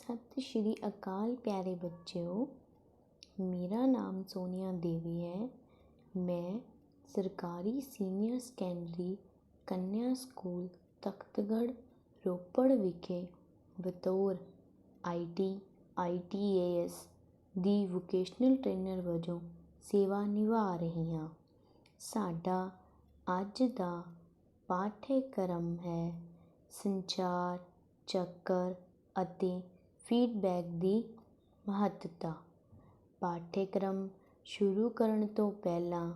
सत श्री अकाल प्यारे बच्चों, मेरा नाम सोनिया देवी है। मैं सरकारी सीनियर सैकेंडरी कन्या स्कूल तख्तगढ़ रोपड़ विखे बतौर ITAS ਦੀ ਵੋਕੇਸ਼ਨਲ ਟ੍ਰੇਨਰ ਵਜੋਂ ਸੇਵਾ ਨਿਭਾ ਰਹੀ ਹਾਂ। ਸਾਡਾ ਅੱਜ ਦਾ ਪਾਠ्यक्रम ਹੈ ਸੰਚਾਰ ਚੱਕਰ ਅਤੇ ਫੀਡਬੈਕ ਦੀ ਮਹੱਤਤਾ। ਪਾਠ्यक्रम ਸ਼ੁਰੂ ਕਰਨ ਤੋਂ ਪਹਿਲਾਂ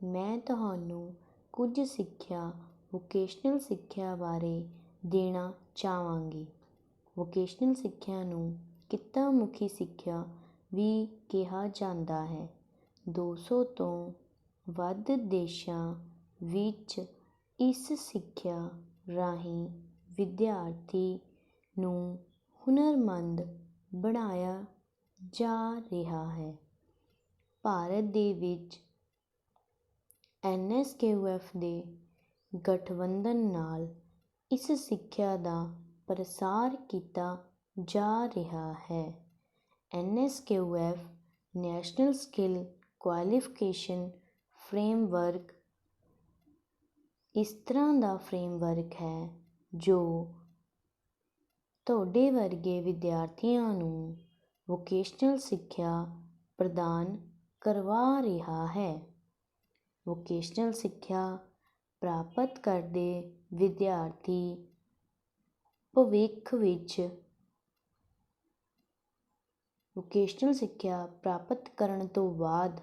ਮੈਂ ਤੁਹਾਨੂੰ ਕੁਝ ਸਿੱਖਿਆ ਵੋਕੇਸ਼ਨਲ ਸਿੱਖਿਆ ਬਾਰੇ ਦੇਣਾ ਚਾਹਾਂਗੀ। ਵੋਕੇਸ਼ਨਲ ਸਿੱਖਿਆ ਨੂੰ ਕਿੱਤਾ ਮੁਖੀ ਸਿੱਖਿਆ ਵੀ ਕਿਹਾ ਜਾਂਦਾ ਹੈ। 200 ਤੋਂ ਵੱਧ ਦੇਸ਼ਾਂ ਵਿੱਚ ਇਸ ਸਿੱਖਿਆ ਰਾਹੀਂ ਵਿਦਿਆਰਥੀ ਨੂੰ ਹੁਨਰਮੰਦ ਬਣਾਇਆ ਜਾ ਰਿਹਾ ਹੈ। ਭਾਰਤ ਦੇ ਵਿੱਚ NSQF ਦੇ ਗਠਬੰਧਨ ਨਾਲ ਇਸ ਸਿੱਖਿਆ ਦਾ ਪ੍ਰਸਾਰ ਕੀਤਾ ਜਾ ਰਿਹਾ ਹੈ। NSQF national skill qualification framework ਇਸ ਤਰ੍ਹਾਂ ਦਾ ਫਰੇਮਵਰਕ ਹੈ ਜੋ ਤੁਹਾਡੇ ਵਰਗੇ ਵਿਦਿਆਰਥੀਆਂ ਨੂੰ ਵੋਕੇਸ਼ਨਲ ਸਿੱਖਿਆ ਪ੍ਰਦਾਨ ਕਰਵਾ ਰਿਹਾ ਹੈ। ਵੋਕੇਸ਼ਨਲ ਸਿੱਖਿਆ ਪ੍ਰਾਪਤ ਕਰਦੇ ਵਿਦਿਆਰਥੀ ਭਵਿੱਖ ਵਿੱਚ ਵੋਕੇਸ਼ਨਲ ਸਿੱਖਿਆ ਪ੍ਰਾਪਤ ਕਰਨ ਤੋਂ ਬਾਅਦ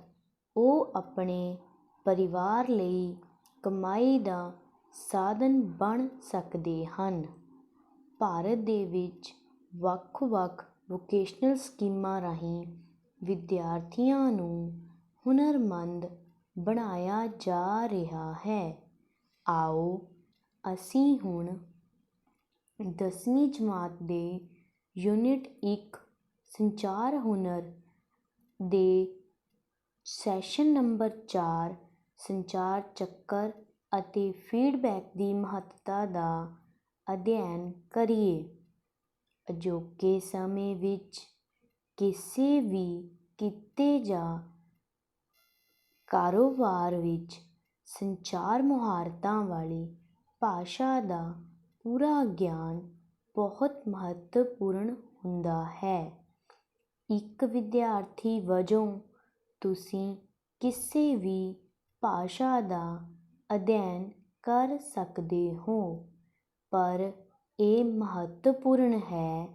ਉਹ ਆਪਣੇ ਪਰਿਵਾਰ ਲਈ ਕਮਾਈ ਦਾ ਸਾਧਨ ਬਣ ਸਕਦੇ ਹਨ। ਭਾਰਤ ਦੇ ਵਿੱਚ ਵੱਖ-ਵੱਖ ਵੋਕੇਸ਼ਨਲ ਸਕੀਮਾਂ ਰਾਹੀਂ ਵਿਦਿਆਰਥੀਆਂ ਨੂੰ ਹੁਨਰਮੰਦ ਬਣਾਇਆ ਜਾ ਰਿਹਾ ਹੈ। ਆਓ ਅਸੀਂ ਹੁਣ 10ਵੀਂ ਜਮਾਤ ਦੇ ਯੂਨਿਟ 1 ਸੰਚਾਰ ਹੁਨਰ ਦੇ ਸੈਸ਼ਨ ਨੰਬਰ 4 ਸੰਚਾਰ ਚੱਕਰ ਅਤੇ ਫੀਡਬੈਕ ਦੀ ਮਹੱਤਤਾ ਦਾ ਅਧਿਐਨ ਕਰੀਏ। ਅਜੋਕੇ ਸਮੇਂ ਵਿੱਚ ਕਿਸੇ ਵੀ ਕਿੱਤੇ ਜਾਂ ਕਾਰੋਬਾਰ ਵਿੱਚ ਸੰਚਾਰ ਮੁਹਾਰਤਾਂ ਵਾਲੀ ਭਾਸ਼ਾ ਦਾ ਪੂਰਾ ਗਿਆਨ ਬਹੁਤ ਮਹੱਤਵਪੂਰਨ ਹੁੰਦਾ ਹੈ। ਇੱਕ ਵਿਦਿਆਰਥੀ ਵਜੋਂ ਤੁਸੀਂ ਕਿਸੇ ਵੀ ਭਾਸ਼ਾ ਦਾ ਅਧਿਐਨ ਕਰ ਸਕਦੇ ਹੋ, ਪਰ ਇਹ ਮਹੱਤਵਪੂਰਨ ਹੈ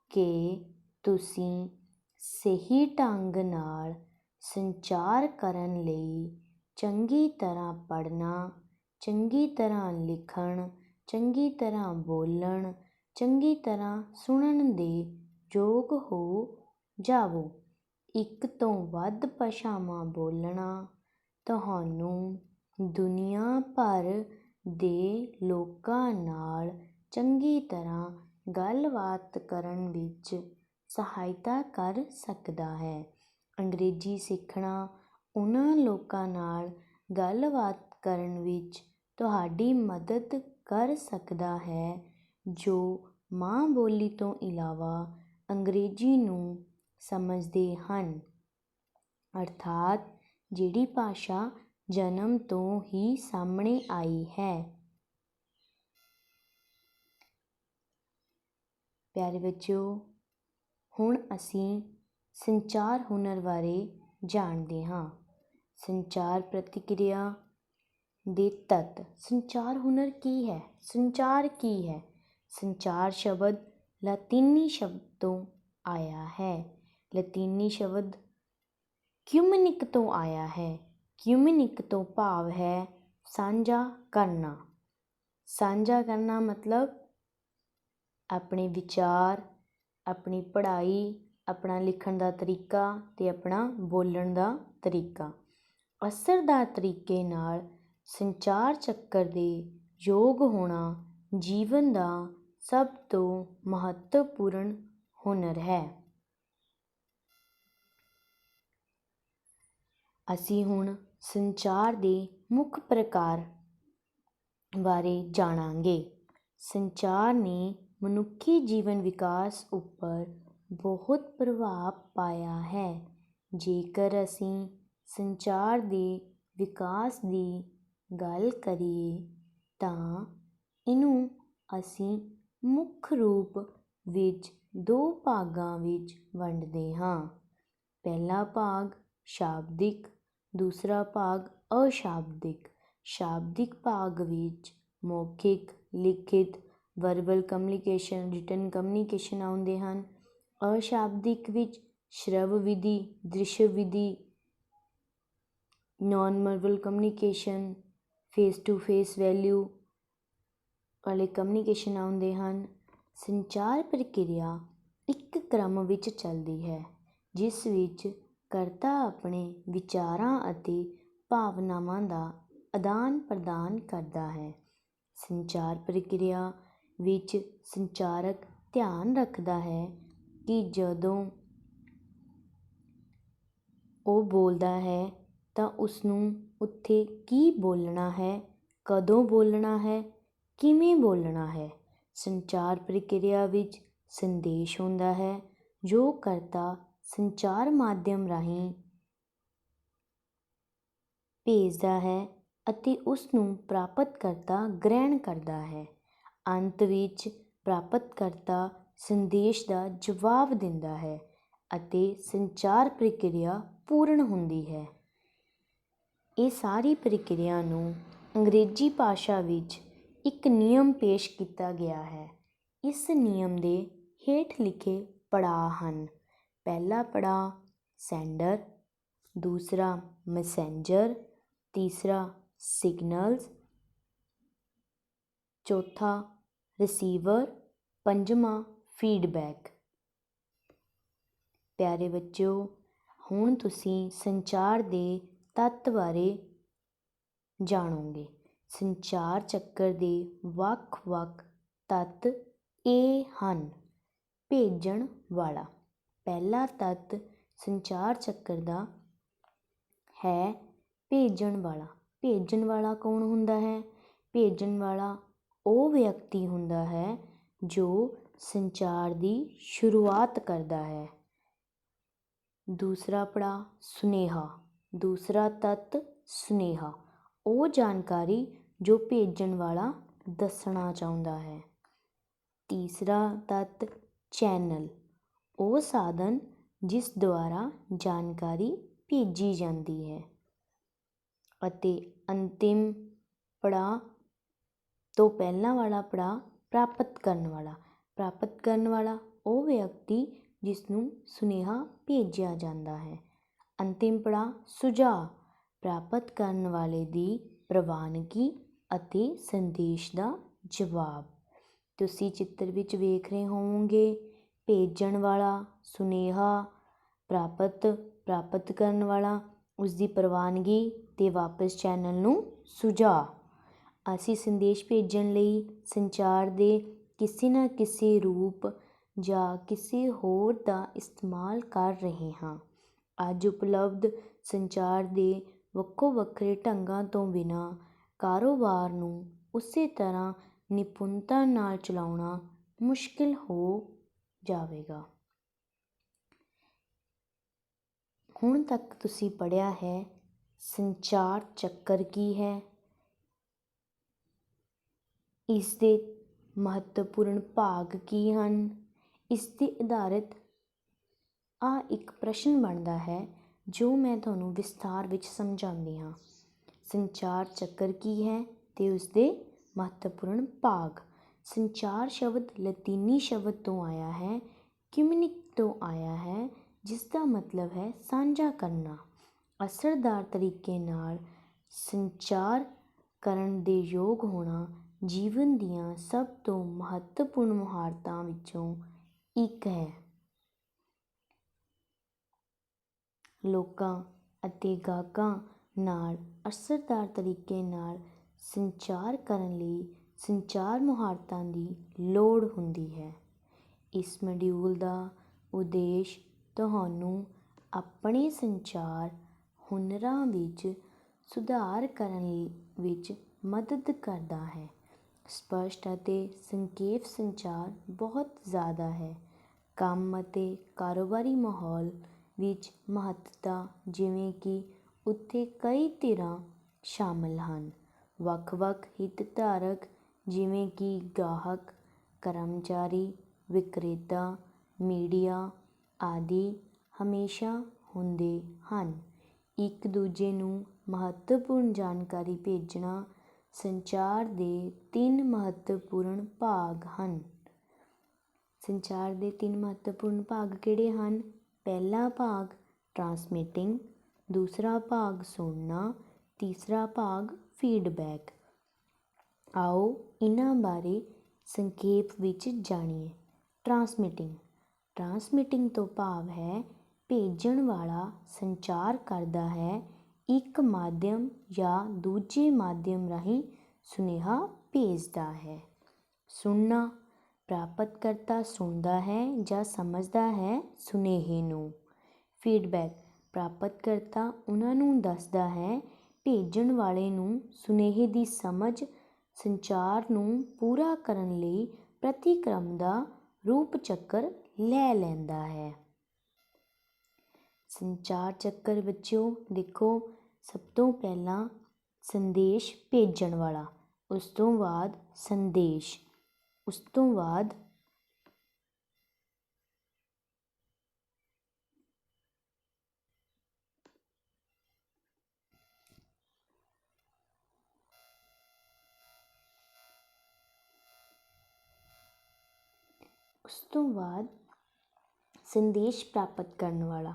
ਕਿ ਤੁਸੀਂ ਸਹੀ ਢੰਗ ਨਾਲ ਸੰਚਾਰ ਕਰਨ ਲਈ ਚੰਗੀ ਤਰ੍ਹਾਂ ਪੜ੍ਹਨਾ, ਚੰਗੀ ਤਰ੍ਹਾਂ ਲਿਖਣ, ਚੰਗੀ ਤਰ੍ਹਾਂ ਬੋਲਣ, ਚੰਗੀ ਤਰ੍ਹਾਂ ਸੁਣਨ ਦੇ ਯੋਗ ਹੋ ਜਾਵੋ। ਇੱਕ ਤੋਂ ਵੱਧ ਭਾਸ਼ਾਵਾਂ ਬੋਲਣਾ ਤੁਹਾਨੂੰ ਦੁਨੀਆ ਭਰ ਦੇ ਲੋਕਾਂ ਨਾਲ ਚੰਗੀ ਤਰ੍ਹਾਂ ਗੱਲਬਾਤ ਕਰਨ ਵਿੱਚ ਸਹਾਇਤਾ ਕਰ ਸਕਦਾ ਹੈ। ਅੰਗਰੇਜ਼ੀ ਸਿੱਖਣਾ ਉਹਨਾਂ ਲੋਕਾਂ ਨਾਲ ਗੱਲਬਾਤ ਕਰਨ ਵਿੱਚ ਤੁਹਾਡੀ ਮਦਦ ਕਰ ਸਕਦਾ ਹੈ ਜੋ ਮਾਂ ਬੋਲੀ ਤੋਂ ਇਲਾਵਾ ਅੰਗਰੇਜ਼ੀ ਨੂੰ ਸਮਝਦੇ ਹਨ, ਅਰਥਾਤ ਜਿਹੜੀ ਭਾਸ਼ਾ ਜਨਮ ਤੋਂ ਹੀ ਸਾਹਮਣੇ ਆਈ ਹੈ। ਪਿਆਰੇ ਬੱਚਿਓ, ਹੁਣ ਅਸੀਂ ਸੰਚਾਰ ਹੁਨਰ ਬਾਰੇ ਜਾਣਦੇ ਹਾਂ। ਸੰਚਾਰ ਪ੍ਰਤੀਕਿਰਿਆ ਦੇ ਤੱਤ। ਸੰਚਾਰ ਹੁਨਰ ਕੀ ਹੈ? ਸੰਚਾਰ ਕੀ ਹੈ? ਸੰਚਾਰ ਸ਼ਬਦ ਲਾਤੀਨੀ ਸ਼ਬਦ ਤੋਂ ਆਇਆ ਹੈ। ਲਾਤੀਨੀ ਸ਼ਬਦ ਕਿਊਮਨਿਕ ਤੋਂ ਆਇਆ ਹੈ। ਕਿਊਮਨਿਕ ਤੋਂ ਭਾਵ ਹੈ ਸਾਂਝਾ ਕਰਨਾ। ਸਾਂਝਾ ਕਰਨਾ ਮਤਲਬ ਆਪਣੇ ਵਿਚਾਰ, ਆਪਣੀ ਪੜ੍ਹਾਈ, ਆਪਣਾ ਲਿਖਣ ਦਾ ਤਰੀਕਾ ਅਤੇ ਆਪਣਾ ਬੋਲਣ ਦਾ ਤਰੀਕਾ ਅਸਰਦਾਰ ਤਰੀਕੇ ਨਾਲ ਸੰਚਾਰ ਚੱਕਰ ਦੇ ਯੋਗ ਹੋਣਾ ਜੀਵਨ ਦਾ ਸਭ ਤੋਂ ਮਹੱਤਵਪੂਰਨ ਹੁਨਰ ਹੈ। ਅਸੀਂ ਹੁਣ ਸੰਚਾਰ ਦੇ ਮੁੱਖ ਪ੍ਰਕਾਰ ਬਾਰੇ ਜਾਣਾਂਗੇ। ਸੰਚਾਰ ਨੇ ਮਨੁੱਖੀ ਜੀਵਨ ਵਿਕਾਸ ਉੱਪਰ ਬਹੁਤ ਪ੍ਰਭਾਵ ਪਾਇਆ ਹੈ। ਜੇਕਰ ਅਸੀਂ ਸੰਚਾਰ ਦੇ ਵਿਕਾਸ ਦੀ ਗੱਲ ਕਰੀਏ ਤਾਂ ਇਹਨੂੰ ਅਸੀਂ ਮੁੱਖ ਰੂਪ ਵਿੱਚ ਦੋ ਭਾਗਾਂ ਵਿੱਚ ਵੰਡਦੇ ਹਾਂ। ਪਹਿਲਾ ਭਾਗ ਸ਼ਾਬਦਿਕ, ਦੂਸਰਾ ਭਾਗ ਅਸ਼ਾਬਦਿਕ। ਸ਼ਾਬਦਿਕ ਭਾਗ ਵਿੱਚ ਮੌਖਿਕ, ਲਿਖਿਤ, ਵਰਬਲ ਕਮਿਊਨੀਕੇਸ਼ਨ, ਰਿਟਨ ਕਮਿਊਨੀਕੇਸ਼ਨ ਆਉਂਦੇ ਹਨ। ਅਸ਼ਾਬਦਿਕ ਵਿੱਚ ਸ਼ਰਵ ਵਿਧੀ, ਦ੍ਰਿਸ਼ ਵਿਧੀ, non verbal communication, face to face value ਵਾਲੇ ਕਮਿਊਨੀਕੇਸ਼ਨ ਆਉਂਦੇ ਹਨ। ਸੰਚਾਰ ਪ੍ਰਕਿਰਿਆ ਇੱਕ ਕ੍ਰਮ ਵਿੱਚ ਚੱਲਦੀ ਹੈ ਜਿਸ ਵਿੱਚ ਕਰਤਾ ਆਪਣੇ ਵਿਚਾਰਾਂ ਅਤੇ ਭਾਵਨਾਵਾਂ ਦਾ ਆਦਾਨ ਪ੍ਰਦਾਨ ਕਰਦਾ ਹੈ। ਸੰਚਾਰ ਪ੍ਰਕਿਰਿਆ ਵਿੱਚ ਸੰਚਾਰਕ ਧਿਆਨ ਰੱਖਦਾ ਹੈ ਕਿ ਜਦੋਂ ਉਹ ਬੋਲਦਾ ਹੈ ਤਾਂ ਉਸਨੂੰ ਉੱਥੇ ਕੀ ਬੋਲਣਾ ਹੈ, ਕਦੋਂ ਬੋਲਣਾ ਹੈ, ਕਿਵੇਂ ਬੋਲਣਾ ਹੈ। ਸੰਚਾਰ ਪ੍ਰਕਿਰਿਆ ਵਿੱਚ ਸੰਦੇਸ਼ ਹੁੰਦਾ ਹੈ ਜੋ ਕਰਤਾ ਸੰਚਾਰ ਮਾਧਿਅਮ ਰਾਹੀਂ ਭੇਜਦਾ ਹੈ ਅਤੇ ਉਸ ਨੂੰ ਪ੍ਰਾਪਤਕਰਤਾ ਗ੍ਰਹਿਣ ਕਰਦਾ ਹੈ। ਅੰਤ ਵਿੱਚ ਪ੍ਰਾਪਤਕਰਤਾ ਸੰਦੇਸ਼ ਦਾ ਜਵਾਬ ਦਿੰਦਾ ਹੈ ਅਤੇ ਸੰਚਾਰ ਪ੍ਰਕਿਰਿਆ ਪੂਰਨ ਹੁੰਦੀ ਹੈ। ਇਹ ਸਾਰੀ ਪ੍ਰਕਿਰਿਆ ਨੂੰ ਅੰਗਰੇਜ਼ੀ ਭਾਸ਼ਾ ਵਿੱਚ ਇੱਕ ਨਿਯਮ ਪੇਸ਼ ਕੀਤਾ ਗਿਆ ਹੈ। ਇਸ ਨਿਯਮ ਦੇ ਹੇਠ ਲਿਖੇ ਪੜਾਅ ਹਨ। ਪਹਿਲਾ ਪੜਾਅ ਸੈਂਡਰ, ਦੂਸਰਾ ਮੈਸੇਂਜਰ, ਤੀਸਰਾ ਸਿਗਨਲਜ਼, ਚੌਥਾ ਰਿਸੀਵਰ, ਪੰਜਵਾਂ ਫੀਡਬੈਕ। ਪਿਆਰੇ ਬੱਚਿਓ, ਹੁਣ ਤੁਸੀਂ ਸੰਚਾਰ ਦੇ ਤੱਤ ਬਾਰੇ ਜਾਣੋਗੇ। ਸੰਚਾਰ ਚੱਕਰ ਦੇ ਵੱਖ-ਵੱਖ ਤੱਤ ਇਹ ਹਨ। ਭੇਜਣ ਵਾਲਾ। ਪਹਿਲਾ ਤੱਤ ਸੰਚਾਰ ਚੱਕਰ ਦਾ ਹੈ ਭੇਜਣ ਵਾਲਾ। ਭੇਜਣ ਵਾਲਾ ਕੌਣ ਹੁੰਦਾ ਹੈ? ਭੇਜਣ ਵਾਲਾ ਉਹ ਵਿਅਕਤੀ ਹੁੰਦਾ ਹੈ ਜੋ ਸੰਚਾਰ ਦੀ ਸ਼ੁਰੂਆਤ ਕਰਦਾ ਹੈ। ਦੂਸਰਾ ਪੜਾਅ ਸੁਨੇਹਾ। ਦੂਸਰਾ ਤੱਤ ਸੁਨੇਹਾ। ਉਹ ਜਾਣਕਾਰੀ ਜੋ ਭੇਜਣ ਵਾਲਾ ਦੱਸਣਾ ਚਾਹੁੰਦਾ ਹੈ। ਤੀਸਰਾ ਤੱਤ ਚੈਨਲ। ਉਹ ਸਾਧਨ ਜਿਸ ਦੁਆਰਾ ਜਾਣਕਾਰੀ ਭੇਜੀ ਜਾਂਦੀ ਹੈ। ਅਤੇ ਅੰਤਿਮ ਪੜਾਅ ਤੋਂ ਪਹਿਲਾਂ ਵਾਲਾ ਪੜਾਅ ਪ੍ਰਾਪਤ ਕਰਨ ਵਾਲਾ। ਪ੍ਰਾਪਤ ਕਰਨ ਵਾਲਾ ਉਹ ਵਿਅਕਤੀ ਜਿਸ ਨੂੰ ਸੁਨੇਹਾ ਭੇਜਿਆ ਜਾਂਦਾ ਹੈ। ਅੰਤਿਮ ਪੜਾਅ ਸੁਝਾਅ। ਪ੍ਰਾਪਤ ਕਰਨ ਵਾਲੇ ਦੀ ਪ੍ਰਵਾਨਗੀ ਅਤੇ ਸੰਦੇਸ਼ ਦਾ ਜਵਾਬ। ਤੁਸੀਂ ਚਿੱਤਰ ਵਿੱਚ ਵੇਖ ਰਹੇ ਹੋਵੋਗੇ ਭੇਜਣ ਵਾਲਾ ਸੁਨੇਹਾ, ਪ੍ਰਾਪਤ ਕਰਨ ਵਾਲਾ ਉਸਦੀ ਪ੍ਰਵਾਨਗੀ ਅਤੇ ਵਾਪਸ ਚੈਨਲ ਨੂੰ ਸੁਝਾਅ। ਅਸੀਂ ਸੰਦੇਸ਼ ਭੇਜਣ ਲਈ ਸੰਚਾਰ ਦੇ ਕਿਸੇ ਨਾ ਕਿਸੇ ਰੂਪ ਜਾਂ ਕਿਸੇ ਹੋਰ ਦਾ ਇਸਤੇਮਾਲ ਕਰ ਰਹੇ ਹਾਂ। ਅੱਜ ਉਪਲਬਧ ਸੰਚਾਰ ਦੇ ਵੱਖੋ ਵੱਖਰੇ ਢੰਗਾਂ ਤੋਂ ਬਿਨਾਂ ਕਾਰੋਬਾਰ ਨੂੰ ਉਸੇ ਤਰ੍ਹਾਂ ਨਿਪੁੰਨਤਾ ਨਾਲ ਚਲਾਉਣਾ ਮੁਸ਼ਕਿਲ ਹੋ ਜਾਵੇਗਾ। ਹੁਣ ਤੱਕ ਤੁਸੀਂ ਪੜ੍ਹਿਆ ਹੈ ਸੰਚਾਰ ਚੱਕਰ ਕੀ ਹੈ, ਇਸ ਦੇ ਮਹੱਤਵਪੂਰਨ ਭਾਗ ਕੀ ਹਨ। ਇਸ ਦੇ ਆਧਾਰਿਤ ਇੱਕ ਪ੍ਰਸ਼ਨ ਬਣਦਾ ਹੈ ਜੋ ਮੈਂ ਤੁਹਾਨੂੰ ਵਿਸਥਾਰ ਵਿੱਚ ਸਮਝਾਉਂਦੀ ਹਾਂ। ਸੰਚਾਰ ਚੱਕਰ ਕੀ ਹੈ ਅਤੇ ਉਸਦੇ ਮਹੱਤਵਪੂਰਨ ਭਾਗ। ਸੰਚਾਰ ਸ਼ਬਦ ਲਾਤੀਨੀ ਸ਼ਬਦ ਤੋਂ ਆਇਆ ਹੈ, ਕਮਿਊਨਿਕ ਤੋਂ ਆਇਆ ਹੈ, ਜਿਸ ਦਾ ਮਤਲਬ ਹੈ ਸਾਂਝਾ ਕਰਨਾ। ਅਸਰਦਾਰ ਤਰੀਕੇ ਨਾਲ ਸੰਚਾਰ ਕਰਨ ਦੇ ਯੋਗ ਹੋਣਾ ਜੀਵਨ ਦੀਆਂ ਸਭ ਤੋਂ ਮਹੱਤਵਪੂਰਨ ਮੁਹਾਰਤਾਂ ਵਿੱਚੋਂ ਇੱਕ ਹੈ। ਲੋਕਾਂ ਅਤੇ ਗਾਹਕਾਂ ਨਾਲ ਅਸਰਦਾਰ ਤਰੀਕੇ ਨਾਲ ਸੰਚਾਰ ਕਰਨ ਲਈ ਸੰਚਾਰ ਮੁਹਾਰਤਾਂ ਦੀ ਲੋੜ ਹੁੰਦੀ ਹੈ। ਇਸ ਮੋਡਿਊਲ ਦਾ ਉਦੇਸ਼ ਤੁਹਾਨੂੰ ਆਪਣੇ ਸੰਚਾਰ ਹੁਨਰਾਂ ਵਿੱਚ ਸੁਧਾਰ ਕਰਨ ਵਿੱਚ ਮਦਦ ਕਰਦਾ ਹੈ। ਸਪਸ਼ਟ ਅਤੇ ਸੰਖੇਪ ਸੰਚਾਰ ਬਹੁਤ ਜ਼ਿਆਦਾ ਹੈ। ਕੰਮ ਅਤੇ ਕਾਰੋਬਾਰੀ ਮਾਹੌਲ ਵਿੱਚ ਮਹੱਤਤਾ, ਜਿਵੇਂ ਕਿ ਉੱਥੇ ਕਈ ਧਿਰਾਂ ਸ਼ਾਮਲ ਹਨ। ਵੱਖ-ਵੱਖ ਹਿੱਤਧਾਰਕ ਜਿਵੇਂ ਕਿ ਗਾਹਕ, ਕਰਮਚਾਰੀ, ਵਿਕਰੇਤਾ, ਮੀਡੀਆ ਆਦਿ ਹਮੇਸ਼ਾ ਹੁੰਦੇ ਹਨ। ਇੱਕ ਦੂਜੇ ਨੂੰ ਮਹੱਤਵਪੂਰਨ ਜਾਣਕਾਰੀ ਭੇਜਣਾ ਸੰਚਾਰ ਦੇ 3 ਮਹੱਤਵਪੂਰਨ ਭਾਗ ਹਨ। ਸੰਚਾਰ ਦੇ 3 ਮਹੱਤਵਪੂਰਨ ਭਾਗ ਕਿਹੜੇ ਹਨ? ਪਹਿਲਾ ਭਾਗ ਟਰਾਂਸਮਿਟਿੰਗ, ਦੂਸਰਾ ਭਾਗ ਸੁਣਨਾ, ਤੀਸਰਾ ਭਾਗ ਫੀਡਬੈਕ। ਆਓ ਇਹਨਾਂ ਬਾਰੇ ਸੰਖੇਪ ਵਿੱਚ ਜਾਣੀਏ। ਟਰਾਂਸਮਿਟਿੰਗ ਤੋਂ ਭਾਵ ਹੈ ਭੇਜਣ ਵਾਲਾ ਸੰਚਾਰ ਕਰਦਾ ਹੈ, ਇੱਕ ਮਾਧਿਅਮ ਜਾਂ ਦੂਜੇ ਮਾਧਿਅਮ ਰਾਹੀਂ ਸੁਨੇਹਾ ਭੇਜਦਾ ਹੈ। ਸੁਣਨਾ, ਪ੍ਰਾਪਤਕਰਤਾ ਸੁਣਦਾ ਹੈ ਜਾਂ ਸਮਝਦਾ ਹੈ ਸੁਨੇਹੇ ਨੂੰ। ਫੀਡਬੈਕ, ਪ੍ਰਾਪਤਕਰਤਾ ਉਹਨਾਂ ਨੂੰ ਦੱਸਦਾ ਹੈ ਭੇਜਣ ਵਾਲੇ ਨੂੰ ਸੁਨੇਹੇ ਦੀ ਸਮਝ। ਸੰਚਾਰ ਨੂੰ ਪੂਰਾ ਕਰਨ ਲਈ ਪ੍ਰਤੀਕਰਮ ਦਾ ਰੂਪ ਚੱਕਰ ਲੈ ਲੈਂਦਾ ਹੈ। ਸੰਚਾਰ ਚੱਕਰ ਬੱਚਿਓ ਦੇਖੋ, ਸਭ ਤੋਂ ਪਹਿਲਾਂ ਸੰਦੇਸ਼ ਭੇਜਣ ਵਾਲਾ, ਉਸ ਤੋਂ ਬਾਅਦ ਸੰਦੇਸ਼, ਉਸ ਤੋਂ ਬਾਅਦ ਸੰਦੇਸ਼ ਪ੍ਰਾਪਤ ਕਰਨ ਵਾਲਾ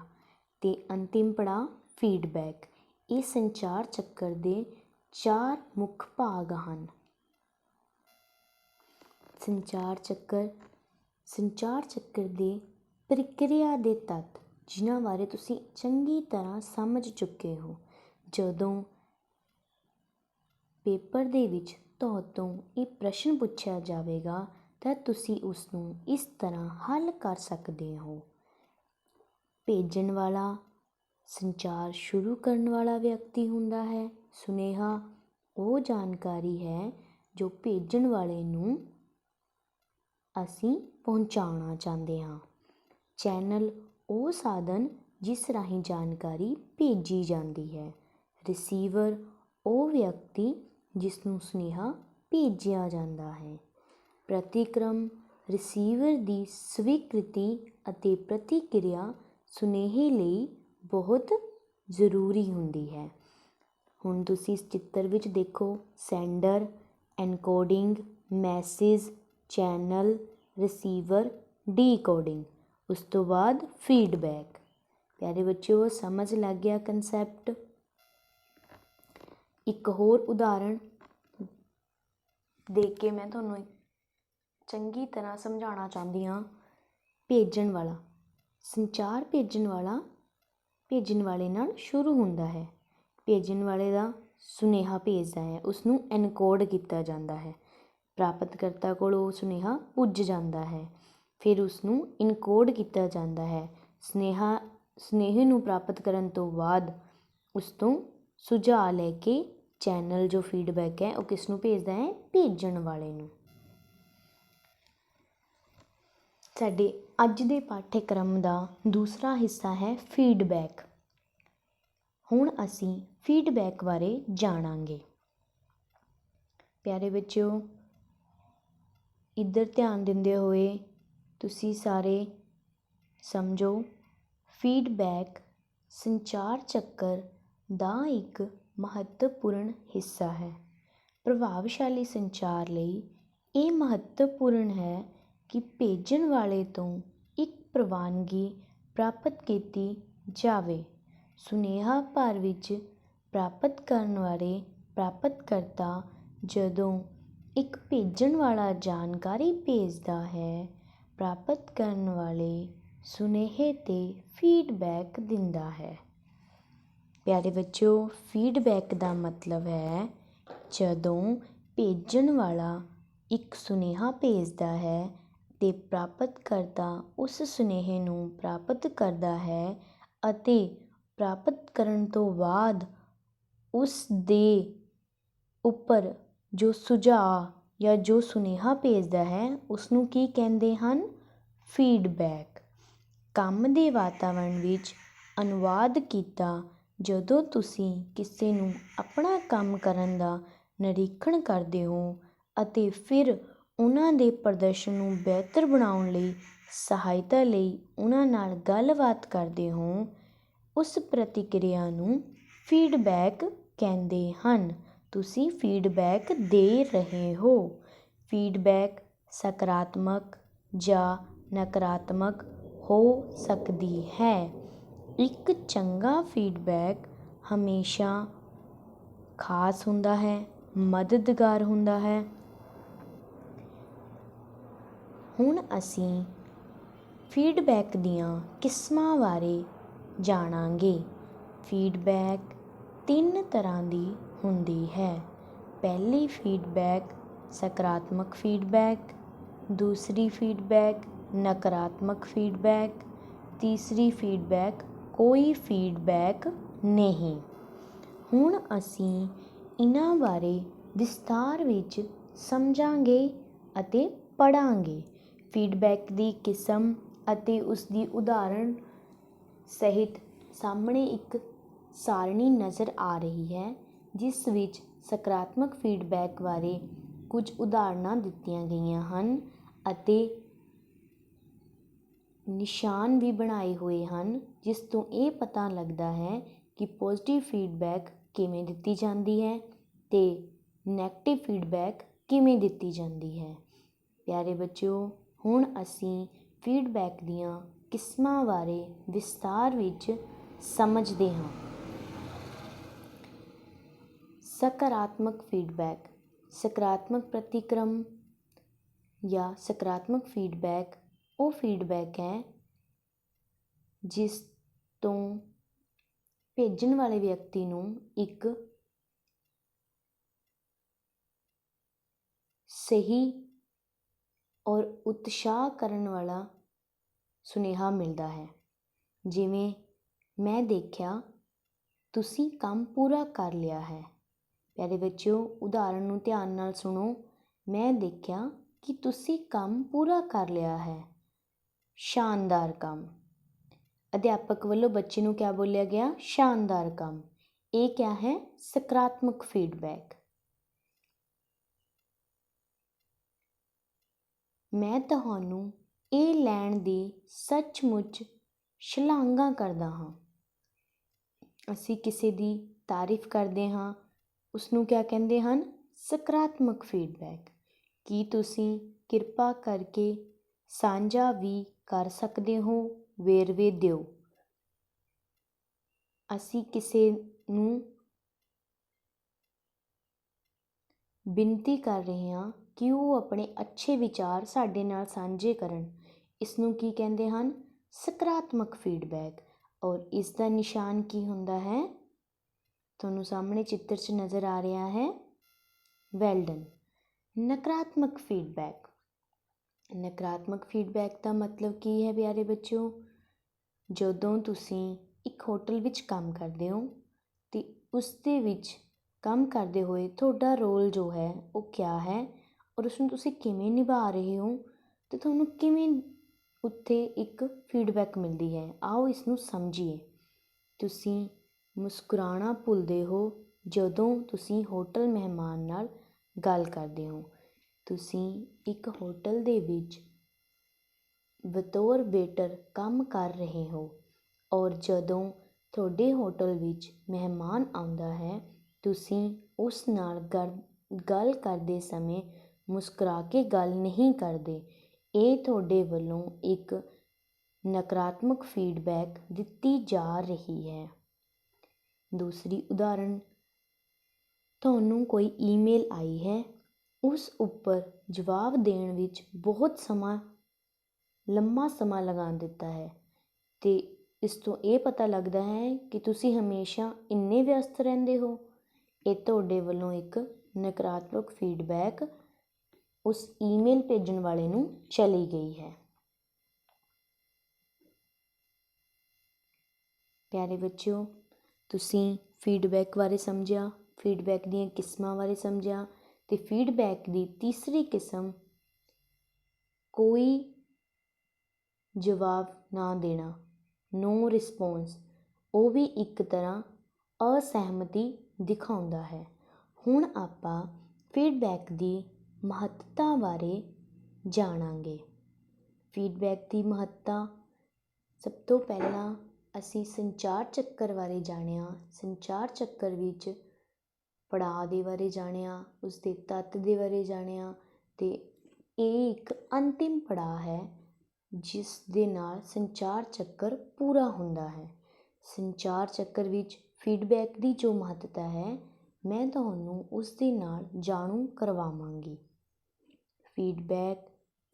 ਤੇ ਅੰਤਿਮ ਪੜਾਅ ਫੀਡਬੈਕ। ਇਹ ਸੰਚਾਰ ਚੱਕਰ ਦੇ 4 ਮੁੱਖ ਭਾਗ ਹਨ। ਸੰਚਾਰ ਚੱਕਰ ਦੇ ਪ੍ਰਕਿਰਿਆ ਦੇ ਤੱਤ, ਜਿਨ੍ਹਾਂ ਬਾਰੇ ਤੁਸੀਂ ਚੰਗੀ ਤਰ੍ਹਾਂ ਸਮਝ ਚੁੱਕੇ ਹੋ। ਜਦੋਂ ਪੇਪਰ ਦੇ ਵਿੱਚ ਤੁਹਾਤੋਂ ਇਹ ਪ੍ਰਸ਼ਨ ਪੁੱਛਿਆ ਜਾਵੇਗਾ ਤਾਂ ਤੁਸੀਂ ਉਸ ਨੂੰ ਇਸ ਤਰ੍ਹਾਂ ਹੱਲ ਕਰ ਸਕਦੇ ਹੋ। ਭੇਜਣ ਵਾਲਾ ਸੰਚਾਰ ਸ਼ੁਰੂ ਕਰਨ ਵਾਲਾ ਵਿਅਕਤੀ ਹੁੰਦਾ ਹੈ। ਸੁਨੇਹਾ ਉਹ ਜਾਣਕਾਰੀ ਹੈ ਜੋ ਭੇਜਣ ਵਾਲੇ ਨੂੰ ਅਸੀਂ ਪਹੁੰਚਾਉਣਾ ਚਾਹੁੰਦੇ ਹਾਂ। ਚੈਨਲ ਉਹ ਸਾਧਨ ਜਿਸ ਰਾਹੀਂ ਜਾਣਕਾਰੀ ਭੇਜੀ ਜਾਂਦੀ ਹੈ। ਰਿਸੀਵਰ ਉਹ ਵਿਅਕਤੀ ਜਿਸ ਨੂੰ ਸੁਨੇਹਾ ਭੇਜਿਆ ਜਾਂਦਾ ਹੈ। ਪ੍ਰਤੀਕਰਮ, ਰਿਸੀਵਰ ਦੀ ਸਵੀਕ੍ਰਿਤੀ ਅਤੇ ਪ੍ਰਤੀਕਿਰਿਆ ਸੁਨੇਹੇ ਲਈ ਬਹੁਤ ਜ਼ਰੂਰੀ ਹੁੰਦੀ ਹੈ। ਹੁਣ ਤੁਸੀਂ ਇਸ ਚਿੱਤਰ ਵਿੱਚ ਦੇਖੋ, sender, encoding, message, channel, receiver, decoding, ਉਸ ਤੋਂ ਬਾਅਦ ਫੀਡਬੈਕ। ਪਿਆਰੇ ਬੱਚਿਓ, ਸਮਝ ਲੱਗ ਗਿਆ ਕੰਸੈਪਟ? ਇੱਕ ਹੋਰ ਉਦਾਹਰਣ ਦੇ ਕੇ ਮੈਂ ਤੁਹਾਨੂੰ ਚੰਗੀ ਤਰ੍ਹਾਂ ਸਮਝਾਉਣਾ ਚਾਹੁੰਦੀ ਹਾਂ। ਭੇਜਣ ਵਾਲਾ ਸੰਚਾਰ ਭੇਜਣ ਵਾਲੇ ਨਾਲ ਸ਼ੁਰੂ ਹੁੰਦਾ ਹੈ। ਭੇਜਣ ਵਾਲੇ ਦਾ ਸੁਨੇਹਾ ਭੇਜਦਾ ਹੈ, ਉਸ ਨੂੰ ਐਨਕੋਡ ਕੀਤਾ ਜਾਂਦਾ ਹੈ। ਪ੍ਰਾਪਤਕਰਤਾ ਕੋਲ ਉਹ ਸੁਨੇਹਾ ਪੁੱਜ ਜਾਂਦਾ ਹੈ, ਫਿਰ ਉਸ ਨੂੰ ਇਨਕੋਡ ਕੀਤਾ ਜਾਂਦਾ ਹੈ। ਸੁਨੇਹੇ ਨੂੰ ਪ੍ਰਾਪਤ ਕਰਨ ਤੋਂ ਬਾਅਦ ਉਸ ਤੋਂ ਸੁਝਾਅ ਲੈ ਕੇ ਚੈਨਲ ਜੋ ਫੀਡਬੈਕ ਹੈ ਉਹ ਕਿਸ ਨੂੰ ਭੇਜਦਾ ਹੈ? ਭੇਜਣ ਵਾਲੇ ਨੂੰ। ਸਾਡੇ ਅੱਜ ਦੇ ਪਾਠ్యਕ੍ਰਮ ਦਾ ਦੂਸਰਾ ਹਿੱਸਾ ਹੈ ਫੀਡਬੈਕ। ਹੁਣ ਅਸੀਂ ਫੀਡਬੈਕ ਬਾਰੇ ਜਾਣਾਂਗੇ। ਪਿਆਰੇ ਬੱਚਿਓ, ਇੱਧਰ ਧਿਆਨ ਦਿੰਦੇ ਹੋਏ ਤੁਸੀਂ ਸਾਰੇ ਸਮਝੋ, ਫੀਡਬੈਕ ਸੰਚਾਰ ਚੱਕਰ ਦਾ ਇੱਕ ਮਹੱਤਵਪੂਰਨ ਹਿੱਸਾ ਹੈ। ਪ੍ਰਭਾਵਸ਼ਾਲੀ ਸੰਚਾਰ ਲਈ ਇਹ ਮਹੱਤਵਪੂਰਨ ਹੈ ਕਿ ਭੇਜਣ ਵਾਲੇ ਤੋਂ ਇੱਕ ਪ੍ਰਵਾਨਗੀ ਪ੍ਰਾਪਤ ਕੀਤੀ ਜਾਵੇ। ਸੁਨੇਹਾ ਭਰ ਵਿੱਚ ਪ੍ਰਾਪਤ ਕਰਨ ਵਾਲੇ ਪ੍ਰਾਪਤਕਰਤਾ ਜਦੋਂ ਇੱਕ ਭੇਜਣ ਵਾਲਾ ਜਾਣਕਾਰੀ ਭੇਜਦਾ ਹੈ, ਪ੍ਰਾਪਤ ਕਰਨ ਵਾਲੇ ਸੁਨੇਹੇ 'ਤੇ ਫੀਡਬੈਕ ਦਿੰਦਾ ਹੈ। ਪਿਆਰੇ ਬੱਚਿਓ, ਫੀਡਬੈਕ ਦਾ ਮਤਲਬ ਹੈ ਜਦੋਂ ਭੇਜਣ ਵਾਲਾ ਇੱਕ ਸੁਨੇਹਾ ਭੇਜਦਾ ਹੈ ਅਤੇ ਪ੍ਰਾਪਤਕਰਤਾ ਉਸ ਸੁਨੇਹੇ ਨੂੰ ਪ੍ਰਾਪਤ ਕਰਦਾ ਹੈ ਅਤੇ ਪ੍ਰਾਪਤ ਕਰਨ ਤੋਂ ਬਾਅਦ ਉਸ ਦੇ ਉੱਪਰ ਜੋ ਸੁਝਾਅ ਜਾਂ ਜੋ ਸੁਨੇਹਾ ਭੇਜਦਾ ਹੈ ਉਸ ਨੂੰ ਕੀ ਕਹਿੰਦੇ ਹਨ? ਫੀਡਬੈਕ। ਕੰਮ ਦੇ ਵਾਤਾਵਰਣ ਵਿੱਚ ਅਨੁਵਾਦ ਕੀਤਾ। ਜਦੋਂ ਤੁਸੀਂ ਕਿਸੇ ਨੂੰ ਆਪਣਾ ਕੰਮ ਕਰਨ ਦਾ ਨਿਰੀਖਣ ਕਰਦੇ ਹੋ ਅਤੇ ਫਿਰ ਉਹਨਾਂ ਦੇ ਪ੍ਰਦਰਸ਼ਨ ਨੂੰ ਬਿਹਤਰ ਬਣਾਉਣ ਲਈ ਸਹਾਇਤਾ ਲਈ ਉਹਨਾਂ ਨਾਲ ਗੱਲਬਾਤ ਕਰਦੇ ਹੋ, ਉਸ ਪ੍ਰਤੀਕਿਰਿਆ ਨੂੰ ਫੀਡਬੈਕ ਕਹਿੰਦੇ ਹਨ। ਤੁਸੀਂ ਫੀਡਬੈਕ ਦੇ ਰਹੇ ਹੋ। ਫੀਡਬੈਕ ਸਕਾਰਾਤਮਕ ਜਾਂ ਨਕਾਰਾਤਮਕ ਹੋ ਸਕਦੀ ਹੈ। ਇੱਕ ਚੰਗਾ ਫੀਡਬੈਕ ਹਮੇਸ਼ਾ ਖਾਸ ਹੁੰਦਾ ਹੈ, ਮਦਦਗਾਰ ਹੁੰਦਾ ਹੈ। ਹੁਣ ਅਸੀਂ ਫੀਡਬੈਕ ਦੀਆਂ ਕਿਸਮਾਂ ਬਾਰੇ ਜਾਣਾਂਗੇ। ਫੀਡਬੈਕ 3 ਤਰ੍ਹਾਂ ਦੀ ਹੁੰਦੀ ਹੈ। ਪਹਿਲੀ ਫੀਡਬੈਕ ਸਕਾਰਾਤਮਕ ਫੀਡਬੈਕ, ਦੂਸਰੀ ਫੀਡਬੈਕ ਨਕਾਰਾਤਮਕ ਫੀਡਬੈਕ, ਤੀਸਰੀ ਫੀਡਬੈਕ ਕੋਈ ਫੀਡਬੈਕ ਨਹੀਂ। ਹੁਣ ਅਸੀਂ ਇਹਨਾਂ ਬਾਰੇ ਵਿਸਥਾਰ ਵਿੱਚ ਸਮਝਾਂਗੇ ਅਤੇ ਪੜ੍ਹਾਂਗੇ। ਫੀਡਬੈਕ ਦੀ ਕਿਸਮ ਅਤੇ ਉਸਦੀ ਉਦਾਹਰਣ ਸਹਿਤ ਸਾਹਮਣੇ ਇੱਕ ਸਾਰਣੀ ਨਜ਼ਰ ਆ ਰਹੀ ਹੈ, ਜਿਸ ਵਿੱਚ ਸਕਾਰਾਤਮਕ ਫੀਡਬੈਕ ਬਾਰੇ ਕੁਝ ਉਦਾਹਰਣਾਂ ਦਿੱਤੀਆਂ ਗਈਆਂ ਹਨ ਅਤੇ ਨਿਸ਼ਾਨ ਵੀ ਬਣਾਏ ਹੋਏ ਹਨ, ਜਿਸ ਤੋਂ ਇਹ ਪਤਾ ਲੱਗਦਾ ਹੈ ਕਿ ਪੋਜ਼ਿਟਿਵ ਫੀਡਬੈਕ ਕਿਵੇਂ ਦਿੱਤੀ ਜਾਂਦੀ ਹੈ ਅਤੇ ਨੈਗੇਟਿਵ ਫੀਡਬੈਕ ਕਿਵੇਂ ਦਿੱਤੀ ਜਾਂਦੀ ਹੈ। ਪਿਆਰੇ ਬੱਚਿਓ, ਹੁਣ ਅਸੀਂ ਫੀਡਬੈਕ ਦੀਆਂ ਕਿਸਮਾਂ ਬਾਰੇ ਵਿਸਥਾਰ ਵਿੱਚ ਸਮਝਦੇ ਹਾਂ। ਸਕਾਰਾਤਮਕ ਫੀਡਬੈਕ। ਸਕਾਰਾਤਮਕ ਪ੍ਰਤੀਕਰਮ ਜਾਂ ਸਕਾਰਾਤਮਕ ਫੀਡਬੈਕ ਉਹ ਫੀਡਬੈਕ ਹੈ ਜਿਸ ਤੋਂ ਭੇਜਣ ਵਾਲੇ ਵਿਅਕਤੀ ਨੂੰ ਇੱਕ ਸਹੀ ਔਰ ਉਤਸ਼ਾਹ ਕਰਨ ਵਾਲਾ ਸੁਨੇਹਾ ਮਿਲਦਾ ਹੈ। ਜਿਵੇਂ, ਮੈਂ ਦੇਖਿਆ ਤੁਸੀਂ ਕੰਮ ਪੂਰਾ ਕਰ ਲਿਆ ਹੈ। ਪਿਆਰੇ ਬੱਚਿਓ, ਉਦਾਹਰਣ ਨੂੰ ਧਿਆਨ ਨਾਲ ਸੁਣੋ। ਮੈਂ ਦੇਖਿਆ ਕਿ ਤੁਸੀਂ ਕੰਮ ਪੂਰਾ ਕਰ ਲਿਆ ਹੈ। ਸ਼ਾਨਦਾਰ ਕੰਮ। ਅਧਿਆਪਕ ਵੱਲੋਂ ਬੱਚੇ ਨੂੰ ਕਿਆ ਬੋਲਿਆ ਗਿਆ? ਸ਼ਾਨਦਾਰ ਕੰਮ। ਇਹ ਕਿਆ ਹੈ? ਸਕਾਰਾਤਮਕ ਫੀਡਬੈਕ। ਮੈਂ ਤੁਹਾਨੂੰ ਇਹ ਲੈਣ ਦੀ ਸੱਚਮੁੱਚ ਸ਼ਲਾਘਾ ਕਰਦਾ ਹਾਂ। ਅਸੀਂ ਕਿਸੇ ਦੀ ਤਾਰੀਫ ਕਰਦੇ ਹਾਂ, ਉਸਨੂੰ ਕਿਆ ਕਹਿੰਦੇ ਹਨ? ਸਕਾਰਾਤਮਕ ਫੀਡਬੈਕ। ਕੀ ਤੁਸੀਂ ਕਿਰਪਾ ਕਰਕੇ ਸਾਂਝਾ ਵੀ ਕਰ ਸਕਦੇ ਹੋ? ਵੇਰਵੇ ਦਿਓ। ਅਸੀਂ ਕਿਸੇ ਨੂੰ ਬੇਨਤੀ ਕਰ ਰਹੇ ਹਾਂ ਕਿ ਉਹ ਆਪਣੇ ਅੱਛੇ ਵਿਚਾਰ ਸਾਡੇ ਨਾਲ ਸਾਂਝੇ ਕਰਨ। ਇਸ ਨੂੰ ਕੀ ਕਹਿੰਦੇ ਹਨ? ਸਕਾਰਾਤਮਕ ਫੀਡਬੈਕ। ਔਰ ਇਸ ਦਾ ਨਿਸ਼ਾਨ ਕੀ ਹੁੰਦਾ ਹੈ? ਤੁਹਾਨੂੰ ਸਾਹਮਣੇ ਚਿੱਤਰ 'ਚ ਨਜ਼ਰ ਆ ਰਿਹਾ ਹੈ, ਵੈਲ ਡਨ। ਨਕਾਰਾਤਮਕ ਫੀਡਬੈਕ। ਨਕਾਰਾਤਮਕ ਫੀਡਬੈਕ ਦਾ ਮਤਲਬ ਕੀ ਹੈ ਪਿਆਰੇ ਬੱਚਿਓ? ਜਦੋਂ ਤੁਸੀਂ ਇੱਕ ਹੋਟਲ ਵਿੱਚ ਕੰਮ ਕਰਦੇ ਹੋ ਅਤੇ ਉਸ ਦੇ ਵਿੱਚ ਕੰਮ ਕਰਦੇ ਹੋਏ ਤੁਹਾਡਾ ਰੋਲ ਜੋ ਹੈ ਉਹ ਕਿਆ ਹੈ ਔਰ ਉਸਨੂੰ ਤੁਸੀਂ ਕਿਵੇਂ ਨਿਭਾ ਰਹੇ ਹੋ ਅਤੇ ਤੁਹਾਨੂੰ ਕਿਵੇਂ ਉੱਥੇ ਇੱਕ ਫੀਡਬੈਕ ਮਿਲਦੀ ਹੈ। ਆਓ ਇਸ ਨੂੰ ਸਮਝੀਏ। ਤੁਸੀਂ ਮੁਸਕਰਾਉਣਾ ਭੁੱਲਦੇ ਹੋ ਜਦੋਂ ਤੁਸੀਂ ਹੋਟਲ ਮਹਿਮਾਨ ਨਾਲ ਗੱਲ ਕਰਦੇ ਹੋ। ਤੁਸੀਂ ਇੱਕ ਹੋਟਲ ਦੇ ਵਿੱਚ ਬਤੌਰ ਵੇਟਰ ਕੰਮ ਕਰ ਰਹੇ ਹੋ ਔਰ ਜਦੋਂ ਤੁਹਾਡੇ ਹੋਟਲ ਵਿੱਚ ਮਹਿਮਾਨ ਆਉਂਦਾ ਹੈ, ਤੁਸੀਂ ਉਸ ਨਾਲ ਗੱਲ ਕਰਦੇ ਸਮੇਂ ਮੁਸਕਰਾ ਕੇ ਗੱਲ ਨਹੀਂ ਕਰਦੇ। ਇਹ ਤੁਹਾਡੇ ਵੱਲੋਂ ਇੱਕ ਨਕਾਰਾਤਮਕ ਫੀਡਬੈਕ ਦਿੱਤੀ ਜਾ ਰਹੀ ਹੈ। ਦੂਸਰੀ ਉਦਾਹਰਣ, ਤੁਹਾਨੂੰ ਕੋਈ ਈਮੇਲ ਆਈ ਹੈ, ਉਸ ਉੱਪਰ ਜਵਾਬ ਦੇਣ ਵਿੱਚ ਬਹੁਤ ਲੰਮਾ ਸਮਾਂ ਲਗਾ ਦਿੱਤਾ ਹੈ ਅਤੇ ਇਸ ਤੋਂ ਇਹ ਪਤਾ ਲੱਗਦਾ ਹੈ ਕਿ ਤੁਸੀਂ ਹਮੇਸ਼ਾ ਇੰਨੇ ਵਿਅਸਤ ਰਹਿੰਦੇ ਹੋ। ਇਹ ਤੁਹਾਡੇ ਵੱਲੋਂ ਇੱਕ ਨਕਾਰਾਤਮਕ ਫੀਡਬੈਕ ਉਸ ਈਮੇਲ ਭੇਜਣ ਵਾਲੇ ਨੂੰ ਚਲੀ ਗਈ ਹੈ। ਪਿਆਰੇ ਬੱਚਿਓ, ਤੁਸੀਂ ਫੀਡਬੈਕ ਬਾਰੇ ਸਮਝਿਆ, ਫੀਡਬੈਕ ਦੀਆਂ ਕਿਸਮਾਂ ਬਾਰੇ ਸਮਝਿਆ ਅਤੇ ਫੀਡਬੈਕ ਦੀ ਤੀਸਰੀ ਕਿਸਮ ਕੋਈ ਜਵਾਬ ਨਾ ਦੇਣਾ, ਨੋ ਰਿਸਪੌਂਸ, ਉਹ ਵੀ ਇੱਕ ਤਰ੍ਹਾਂ ਅਸਹਿਮਤੀ ਦਿਖਾਉਂਦਾ ਹੈ। ਹੁਣ ਆਪਾਂ ਫੀਡਬੈਕ ਦੀ ਮਹੱਤਤਾ ਬਾਰੇ ਜਾਣਾਂਗੇ। ਫੀਡਬੈਕ ਦੀ ਮਹੱਤਤਾ, ਸਭ ਤੋਂ ਪਹਿਲਾਂ ਅਸੀਂ ਸੰਚਾਰ ਚੱਕਰ ਬਾਰੇ ਜਾਣਿਆ। ਸੰਚਾਰ ਚੱਕਰ ਵਿੱਚ ਪੜਾਅ ਦੇ ਬਾਰੇ ਜਾਣਿਆ, ਉਸਦੇ ਤੱਤ ਦੇ ਬਾਰੇ ਜਾਣਿਆ, ਅਤੇ ਇਹ ਇੱਕ ਅੰਤਿਮ ਪੜਾਅ ਹੈ ਜਿਸ ਦੇ ਨਾਲ ਸੰਚਾਰ ਚੱਕਰ ਪੂਰਾ ਹੁੰਦਾ ਹੈ। ਸੰਚਾਰ ਚੱਕਰ ਵਿੱਚ ਫੀਡਬੈਕ ਦੀ ਜੋ ਮਹੱਤਤਾ ਹੈ, ਮੈਂ ਤੁਹਾਨੂੰ ਉਸ ਦੇ ਨਾਲ ਜਾਣੂ ਕਰਵਾਵਾਂਗੀ। ਫੀਡਬੈਕ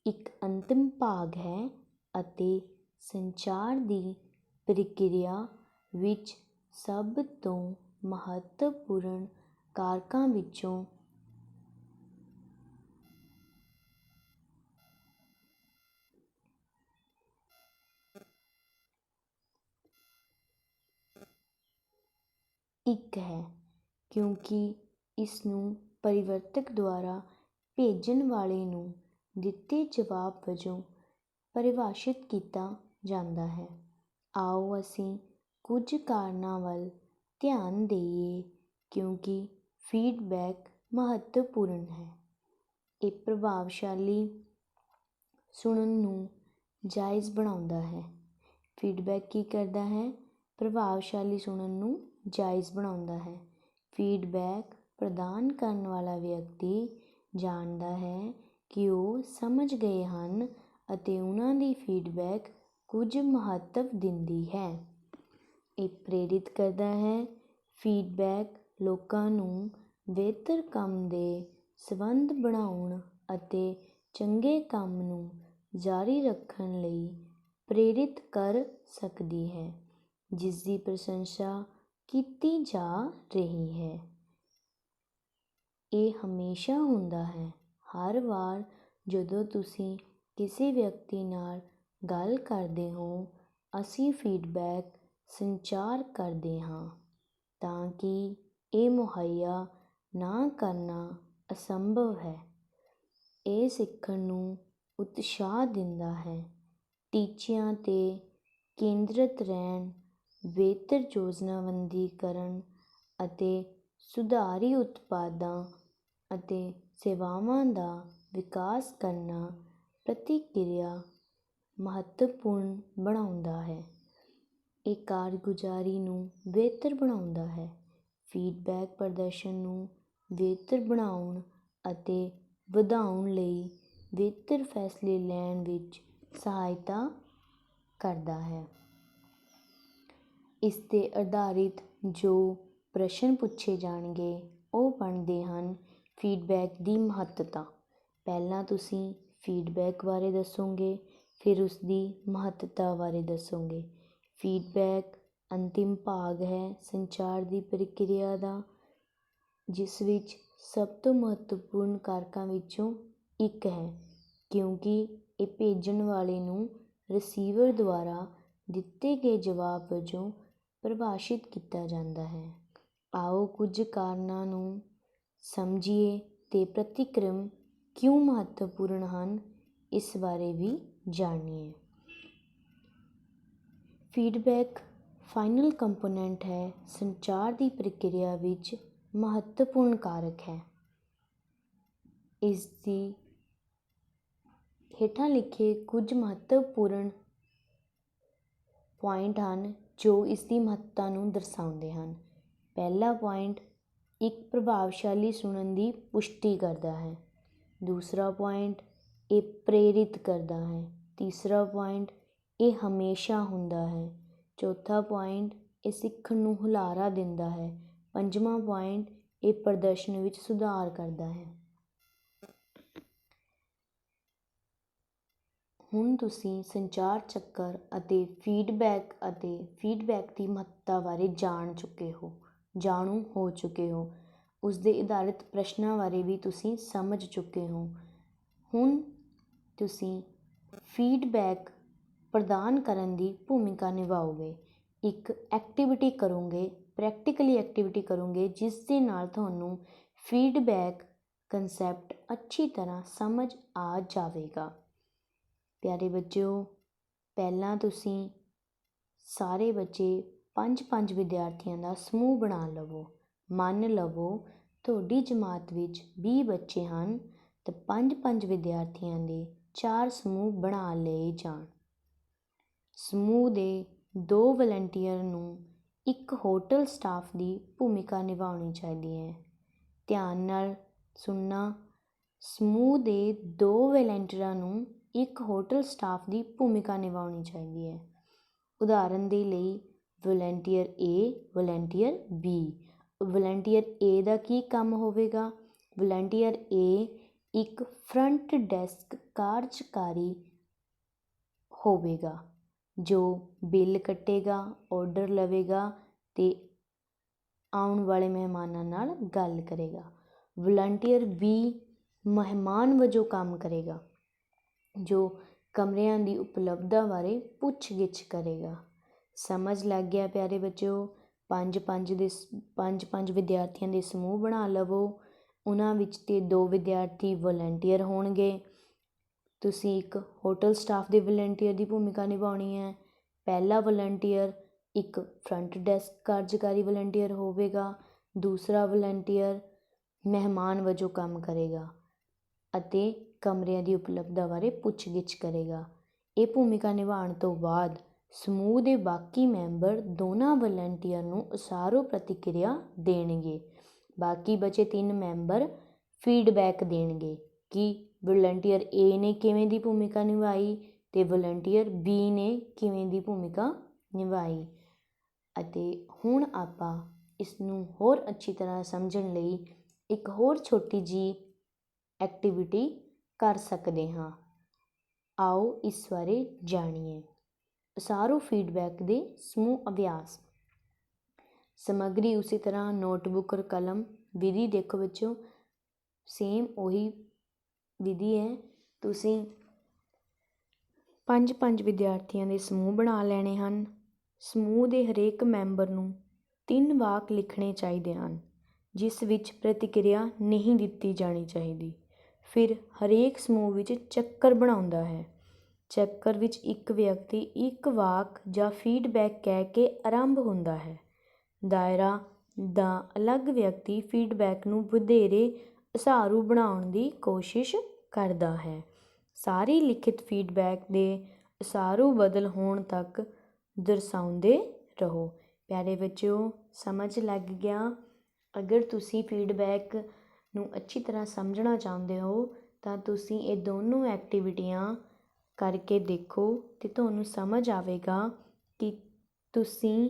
ਇੱਕ ਅੰਤਿਮ ਭਾਗ ਹੈ ਅਤੇ ਸੰਚਾਰ ਦੀ ਪ੍ਰਕਿਰਿਆ ਵਿੱਚ ਸਭ ਤੋਂ ਮਹੱਤਵਪੂਰਨ ਕਾਰਕਾਂ ਵਿੱਚੋਂ ਇੱਕ ਹੈ, ਕਿਉਂਕਿ ਇਸ ਨੂੰ ਪਰਿਵਰਤਕ ਦੁਆਰਾ ਭੇਜਣ ਵਾਲੇ ਨੂੰ ਦਿੱਤੇ ਜਵਾਬ ਵਜੋਂ ਪਰਿਭਾਸ਼ਿਤ ਕੀਤਾ ਜਾਂਦਾ ਹੈ। ਆਓ ਅਸੀਂ ਕੁਝ ਕਾਰਨਾਂ ਵੱਲ ਧਿਆਨ ਦੇਈਏ ਕਿਉਂਕਿ ਫੀਡਬੈਕ ਮਹੱਤਵਪੂਰਨ ਹੈ। ਇਹ ਪ੍ਰਭਾਵਸ਼ਾਲੀ ਸੁਣਨ ਨੂੰ ਜਾਇਜ਼ ਬਣਾਉਂਦਾ ਹੈ। ਫੀਡਬੈਕ ਕੀ ਕਰਦਾ ਹੈ? ਪ੍ਰਭਾਵਸ਼ਾਲੀ ਸੁਣਨ ਨੂੰ ਜਾਇਜ਼ ਬਣਾਉਂਦਾ ਹੈ। ਫੀਡਬੈਕ ਪ੍ਰਦਾਨ ਕਰਨ ਵਾਲਾ ਵਿਅਕਤੀ ਜਾਣਦਾ ਹੈ ਕਿ ਉਹ ਸਮਝ ਗਏ ਹਨ ਅਤੇ ਉਹਨਾਂ ਦੀ ਫੀਡਬੈਕ ਕੁਝ ਮਹੱਤਵ ਦਿੰਦੀ ਹੈ। ਇਹ ਪ੍ਰੇਰਿਤ ਕਰਦਾ ਹੈ। ਫੀਡਬੈਕ ਲੋਕਾਂ ਨੂੰ ਬਿਹਤਰ ਕੰਮ ਦੇ ਸੰਬੰਧ ਬਣਾਉਣ ਅਤੇ ਚੰਗੇ ਕੰਮ ਨੂੰ ਜਾਰੀ ਰੱਖਣ ਲਈ ਪ੍ਰੇਰਿਤ ਕਰ ਸਕਦੀ ਹੈ, ਜਿਸ ਦੀ ਪ੍ਰਸ਼ੰਸਾ ਕੀਤੀ ਜਾ ਰਹੀ ਹੈ। ਇਹ ਹਮੇਸ਼ਾ ਹੁੰਦਾ ਹੈ। ਹਰ ਵਾਰ ਜਦੋਂ ਤੁਸੀਂ ਕਿਸੇ ਵਿਅਕਤੀ ਨਾਲ ਗੱਲ ਕਰਦੇ ਹੋ, ਅਸੀਂ ਫੀਡਬੈਕ ਸੰਚਾਰ ਕਰਦੇ ਹਾਂ ਤਾਂ ਕਿ ਇਹ ਮੁਹੱਈਆ ਨਾ ਕਰਨਾ ਅਸੰਭਵ ਹੈ। ਇਹ ਸਿੱਖਣ ਨੂੰ ਉਤਸ਼ਾਹ ਦਿੰਦਾ ਹੈ, ਟੀਚਿਆਂ 'ਤੇ ਕੇਂਦਰਤ ਰਹਿਣ, ਬਿਹਤਰ ਯੋਜਨਾਬੰਦੀ ਕਰਨ ਅਤੇ ਸੁਧਾਰੀ ਉਤਪਾਦਾਂ ਅਤੇ ਸੇਵਾਵਾਂ ਦਾ ਵਿਕਾਸ ਕਰਨਾ ਪ੍ਰਤੀਕਿਰਿਆ ਮਹੱਤਵਪੂਰਨ ਬਣਾਉਂਦਾ ਹੈ। ਇਹ ਕਾਰਗੁਜ਼ਾਰੀ ਨੂੰ ਬਿਹਤਰ ਬਣਾਉਂਦਾ ਹੈ। ਫੀਡਬੈਕ ਪ੍ਰਦਰਸ਼ਨ ਨੂੰ ਬਿਹਤਰ ਬਣਾਉਣ ਅਤੇ ਵਧਾਉਣ ਲਈ ਬਿਹਤਰ ਫੈਸਲੇ ਲੈਣ ਵਿੱਚ ਸਹਾਇਤਾ ਕਰਦਾ ਹੈ। ਇਸ 'ਤੇ ਆਧਾਰਿਤ ਜੋ ਪ੍ਰਸ਼ਨ ਪੁੱਛੇ ਜਾਣਗੇ ਉਹ ਬਣਦੇ ਹਨ: ਫੀਡਬੈਕ ਦੀ ਮਹੱਤਤਾ। ਪਹਿਲਾਂ ਤੁਸੀਂ ਫੀਡਬੈਕ ਬਾਰੇ ਦੱਸੋਗੇ, ਫਿਰ ਉਸ ਦੀ ਮਹੱਤਤਾ ਬਾਰੇ ਦੱਸੋਗੇ। ਫੀਡਬੈਕ ਅੰਤਿਮ ਭਾਗ ਹੈ ਸੰਚਾਰ ਦੀ ਪ੍ਰਕਿਰਿਆ ਦਾ, ਜਿਸ ਵਿੱਚ ਸਭ ਤੋਂ ਮਹੱਤਵਪੂਰਨ ਕਾਰਕਾਂ ਵਿੱਚੋਂ ਇੱਕ ਹੈ, ਕਿਉਂਕਿ ਇਹ ਭੇਜਣ ਵਾਲੇ ਨੂੰ ਰਿਸੀਵਰ ਦੁਆਰਾ ਦਿੱਤੇ ਗਏ ਜਵਾਬ ਵਜੋਂ ਪਰਿਭਾਸ਼ਿਤ ਕੀਤਾ ਜਾਂਦਾ ਹੈ। ਆਓ ਕੁਝ ਕਾਰਨਾਂ ਨੂੰ ਸਮਝੀਏ ਅਤੇ ਪ੍ਰਤੀਕਰਮ ਕਿਉਂ ਮਹੱਤਵਪੂਰਨ ਹਨ, ਇਸ ਬਾਰੇ ਵੀ ਜਾਣੀਏ। ਫੀਡਬੈਕ ਫਾਈਨਲ ਕੰਪੋਨੈਂਟ ਹੈ, ਸੰਚਾਰ ਦੀ ਪ੍ਰਕਿਰਿਆ ਵਿੱਚ ਮਹੱਤਵਪੂਰਨ ਕਾਰਕ ਹੈ। ਇਸ ਦੀ ਹੇਠਾਂ ਲਿਖੇ ਕੁਝ ਮਹੱਤਵਪੂਰਨ ਪੁਆਇੰਟ ਹਨ ਜੋ ਇਸ ਦੀ ਮਹੱਤਤਾ ਨੂੰ ਦਰਸਾਉਂਦੇ ਹਨ। ਪਹਿਲਾ ਪੁਆਇੰਟ, ਇੱਕ ਪ੍ਰਭਾਵਸ਼ਾਲੀ ਸੁਣਨ ਦੀ ਪੁਸ਼ਟੀ ਕਰਦਾ ਹੈ। ਦੂਸਰਾ ਪੁਆਇੰਟ, ਇਹ ਪ੍ਰੇਰਿਤ ਕਰਦਾ ਹੈ। ਤੀਸਰਾ ਪੁਆਇੰਟ, ਇਹ ਹਮੇਸ਼ਾ ਹੁੰਦਾ ਹੈ। ਚੌਥਾ ਪੁਆਇੰਟ, ਇਹ ਸਿੱਖਣ ਨੂੰ ਹੁਲਾਰਾ ਦਿੰਦਾ ਹੈ। ਪੰਜਵਾਂ ਪੁਆਇੰਟ, ਇਹ ਪ੍ਰਦਰਸ਼ਨ ਵਿੱਚ ਸੁਧਾਰ ਕਰਦਾ ਹੈ। ਹੁਣ ਤੁਸੀਂ ਸੰਚਾਰ ਚੱਕਰ ਅਤੇ ਫੀਡਬੈਕ ਦੀ ਮਹੱਤਤਾ ਬਾਰੇ ਜਾਣੂ ਹੋ ਚੁੱਕੇ ਹੋ। ਉਸ ਦੇ ਆਧਾਰਿਤ ਪ੍ਰਸ਼ਨਾਂ ਬਾਰੇ ਵੀ ਤੁਸੀਂ ਸਮਝ ਚੁੱਕੇ ਹੋ। ਹੁਣ ਤੁਸੀਂ ਫੀਡਬੈਕ ਪ੍ਰਦਾਨ ਕਰਨ ਦੀ ਭੂਮਿਕਾ ਨਿਭਾਓਗੇ। ਇੱਕ ਐਕਟੀਵਿਟੀ ਕਰੋਗੇ, ਪ੍ਰੈਕਟੀਕਲੀ ਐਕਟੀਵਿਟੀ ਕਰੋਗੇ, ਜਿਸ ਦੇ ਨਾਲ ਤੁਹਾਨੂੰ ਫੀਡਬੈਕ ਕੰਸੈਪਟ ਅੱਛੀ ਤਰ੍ਹਾਂ ਸਮਝ ਆ ਜਾਵੇਗਾ। ਪਿਆਰੇ ਬੱਚਿਓ, ਪਹਿਲਾਂ ਤੁਸੀਂ ਸਾਰੇ ਬੱਚੇ 5-5 ਵਿਦਿਆਰਥੀਆਂ ਦਾ ਸਮੂਹ ਬਣਾ ਲਵੋ। ਮੰਨ ਲਵੋ ਤੁਹਾਡੀ ਜਮਾਤ ਵਿੱਚ 20 ਬੱਚੇ ਹਨ ਤਾਂ 5-5 ਵਿਦਿਆਰਥੀਆਂ ਦੇ 4 ਸਮੂਹ ਬਣਾ ਲਏ ਜਾਣ। ਸਮੂਹ ਦੇ 2 ਵਲੰਟੀਅਰ ਨੂੰ ਇੱਕ ਹੋਟਲ ਸਟਾਫ ਦੀ ਭੂਮਿਕਾ ਨਿਭਾਉਣੀ ਚਾਹੀਦੀ ਹੈ। ਧਿਆਨ ਨਾਲ ਸੁਣਨਾ, ਸਮੂਹ ਦੇ 2 ਵਲੰਟੀਅਰਾਂ ਨੂੰ ਇੱਕ ਹੋਟਲ ਸਟਾਫ ਦੀ ਭੂਮਿਕਾ ਨਿਭਾਉਣੀ ਚਾਹੀਦੀ ਹੈ। ਉਦਾਹਰਨ ਦੇ ਲਈ volunteer A, volunteer B। Volunteer A ਦਾ ਕੀ ਕੰਮ ਹੋਵੇਗਾ? ਵਲੰਟੀਅਰ A ਇੱਕ ਫਰੰਟ ਡੈਸਕ ਕਾਰਜਕਾਰੀ ਹੋਵੇਗਾ ਜੋ ਬਿੱਲ ਕੱਟੇਗਾ, ਆਰਡਰ ਲਵੇਗਾ ਅਤੇ ਆਉਣ ਵਾਲੇ ਮਹਿਮਾਨਾਂ ਨਾਲ ਗੱਲ ਕਰੇਗਾ। ਵਲੰਟੀਅਰ B ਮਹਿਮਾਨ ਵਜੋਂ ਕੰਮ ਕਰੇਗਾ ਜੋ ਕਮਰਿਆਂ ਦੀ ਉਪਲਬਧਤਾ ਬਾਰੇ ਪੁੱਛ-ਗਿੱਛ ਕਰੇਗਾ। ਸਮਝ ਲੱਗ ਗਿਆ ਪਿਆਰੇ ਬੱਚਿਓ? 5-5 ਵਿਦਿਆਰਥੀਆਂ ਦੇ ਸਮੂਹ ਬਣਾ ਲਵੋ। ਉਹਨਾਂ ਵਿੱਚ ਤੇ 2 ਵਿਦਿਆਰਥੀ ਵਲੰਟੀਅਰ ਹੋਣਗੇ। ਤੁਸੀਂ ਇੱਕ ਹੋਟਲ ਸਟਾਫ ਦੇ ਵਲੰਟੀਅਰ ਦੀ ਭੂਮਿਕਾ ਨਿਭਾਉਣੀ ਹੈ। ਪਹਿਲਾ ਵਲੰਟੀਅਰ ਇੱਕ ਫਰੰਟ ਡੈਸਕ ਕਾਰਜਕਾਰੀ ਵਲੰਟੀਅਰ ਹੋਵੇਗਾ। ਦੂਸਰਾ ਵਲੰਟੀਅਰ ਮਹਿਮਾਨ ਵਜੋਂ ਕੰਮ ਕਰੇਗਾ ਅਤੇ ਕਮਰਿਆਂ ਦੀ ਉਪਲਬਧਤਾ ਬਾਰੇ ਪੁੱਛ-ਗਿੱਛ ਕਰੇਗਾ। ਇਹ ਭੂਮਿਕਾ ਨਿਭਾਉਣ ਤੋਂ ਬਾਅਦ ਸਮੂਹ ਦੇ ਬਾਕੀ ਮੈਂਬਰ ਦੋਨਾਂ ਵਲੰਟੀਅਰ ਨੂੰ ਉਸਾਰੂ ਪ੍ਰਤੀਕਿਰਿਆ ਦੇਣਗੇ। ਬਾਕੀ ਬਚੇ 3 ਮੈਂਬਰ ਫੀਡਬੈਕ ਦੇਣਗੇ ਕਿ ਵਲੰਟੀਅਰ A ਨੇ ਕਿਵੇਂ ਦੀ ਭੂਮਿਕਾ ਨਿਭਾਈ ਅਤੇ ਵਲੰਟੀਅਰ B ਨੇ ਕਿਵੇਂ ਦੀ ਭੂਮਿਕਾ ਨਿਭਾਈ। ਅਤੇ ਹੁਣ ਆਪਾਂ ਇਸ ਨੂੰ ਹੋਰ ਅੱਛੀ ਤਰ੍ਹਾਂ ਸਮਝਣ ਲਈ ਇੱਕ ਹੋਰ ਛੋਟੀ ਜਿਹੀ ਐਕਟੀਵਿਟੀ ਕਰ ਸਕਦੇ ਹਾਂ। ਆਓ ਇਸ ਬਾਰੇ ਜਾਣੀਏ। ਉਸਾਰੂ ਫੀਡਬੈਕ ਦੇ ਸਮੂਹ ਅਭਿਆਸ। ਸਮੱਗਰੀ ਉਸੇ ਤਰ੍ਹਾਂ ਨੋਟਬੁੱਕ ਔਰ ਕਲਮ। ਵਿਧੀ ਦੇਖੋ ਬੱਚਿਓ, ਸੇਮ ਉਹੀ ਵਿਧੀ ਹੈ। ਤੁਸੀਂ 5-5 ਵਿਦਿਆਰਥੀਆਂ ਦੇ ਸਮੂਹ ਬਣਾ ਲੈਣੇ ਹਨ। ਸਮੂਹ ਦੇ ਹਰੇਕ ਮੈਂਬਰ ਨੂੰ 3 ਵਾਕ ਲਿਖਣੇ ਚਾਹੀਦੇ ਹਨ ਜਿਸ ਵਿੱਚ ਪ੍ਰਤੀਕਿਰਿਆ ਨਹੀਂ ਦਿੱਤੀ ਜਾਣੀ ਚਾਹੀਦੀ। ਫਿਰ ਹਰੇਕ ਸਮੂਹ ਵਿੱਚ ਚੱਕਰ ਬਣਾਉਂਦਾ ਹੈ। ਚੱਕਰ ਵਿੱਚ ਇੱਕ ਵਿਅਕਤੀ ਇੱਕ ਵਾਕ ਜਾਂ ਫੀਡਬੈਕ ਕਹਿ ਕੇ ਆਰੰਭ ਹੁੰਦਾ ਹੈ। ਦਾਇਰਾ ਦਾ ਅਲੱਗ ਵਿਅਕਤੀ ਫੀਡਬੈਕ ਨੂੰ ਵਧੇਰੇ ਉਸਾਰੂ ਬਣਾਉਣ ਦੀ ਕੋਸ਼ਿਸ਼ ਕਰਦਾ ਹੈ। ਸਾਰੀ ਲਿਖਿਤ ਫੀਡਬੈਕ ਦੇ ਉਸਾਰੂ ਬਦਲ ਹੋਣ ਤੱਕ ਦਰਸਾਉਂਦੇ ਰਹੋ। ਪਿਆਰੇ ਬੱਚਿਓ, ਸਮਝ ਲੱਗ ਗਿਆ? ਅਗਰ ਤੁਸੀਂ ਫੀਡਬੈਕ ਨੂੰ ਅੱਛੀ ਤਰ੍ਹਾਂ ਸਮਝਣਾ ਚਾਹੁੰਦੇ ਹੋ ਤਾਂ ਤੁਸੀਂ ਇਹ ਦੋਨੋਂ ਐਕਟੀਵਿਟੀਆਂ ਕਰਕੇ ਦੇਖੋ ਅਤੇ ਤੁਹਾਨੂੰ ਸਮਝ ਆਵੇਗਾ ਕਿ ਤੁਸੀਂ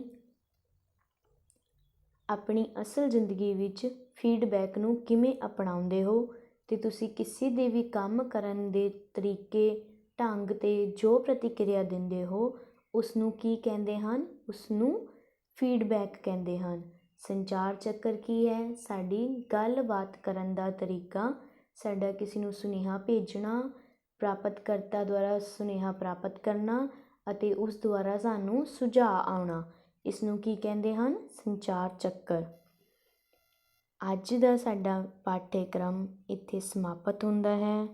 ਆਪਣੀ ਅਸਲ ਜ਼ਿੰਦਗੀ ਵਿੱਚ ਫੀਡਬੈਕ ਨੂੰ ਕਿਵੇਂ ਅਪਣਾਉਂਦੇ ਹੋ ਅਤੇ ਤੁਸੀਂ ਕਿਸੇ ਦੇ ਵੀ ਕੰਮ ਕਰਨ ਦੇ ਤਰੀਕੇ, ਢੰਗ 'ਤੇ ਜੋ ਪ੍ਰਤੀਕਿਰਿਆ ਦਿੰਦੇ ਹੋ ਉਸ ਨੂੰ ਕੀ ਕਹਿੰਦੇ ਹਨ? ਉਸ ਨੂੰ ਫੀਡਬੈਕ ਕਹਿੰਦੇ ਹਨ। ਸੰਚਾਰ ਚੱਕਰ ਕੀ ਹੈ? ਸਾਡੀ ਗੱਲਬਾਤ ਕਰਨ ਦਾ ਤਰੀਕਾ, ਸਾਡਾ ਕਿਸੇ ਨੂੰ ਸੁਨੇਹਾ ਭੇਜਣਾ, ਪ੍ਰਾਪਤਕਰਤਾ ਦੁਆਰਾ ਸੁਨੇਹਾ ਪ੍ਰਾਪਤ ਕਰਨਾ ਅਤੇ ਉਸ ਦੁਆਰਾ ਸਾਨੂੰ ਸੁਝਾਅ ਆਉਣਾ, ਇਸ ਨੂੰ ਕੀ ਕਹਿੰਦੇ ਹਨ? ਸੰਚਾਰ ਚੱਕਰ। ਅੱਜ ਦਾ ਸਾਡਾ ਪਾਠ్యਕ੍ਰਮ ਇੱਥੇ ਸਮਾਪਤ ਹੁੰਦਾ ਹੈ।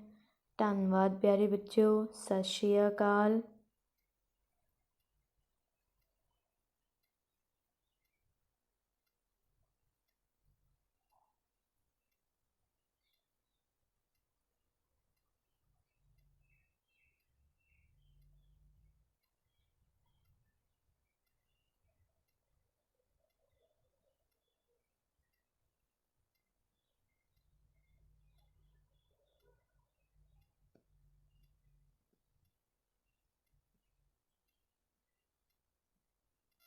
ਧੰਨਵਾਦ ਪਿਆਰੇ ਬੱਚਿਓ। ਸਤਿ ਸ਼੍ਰੀ ਅਕਾਲ।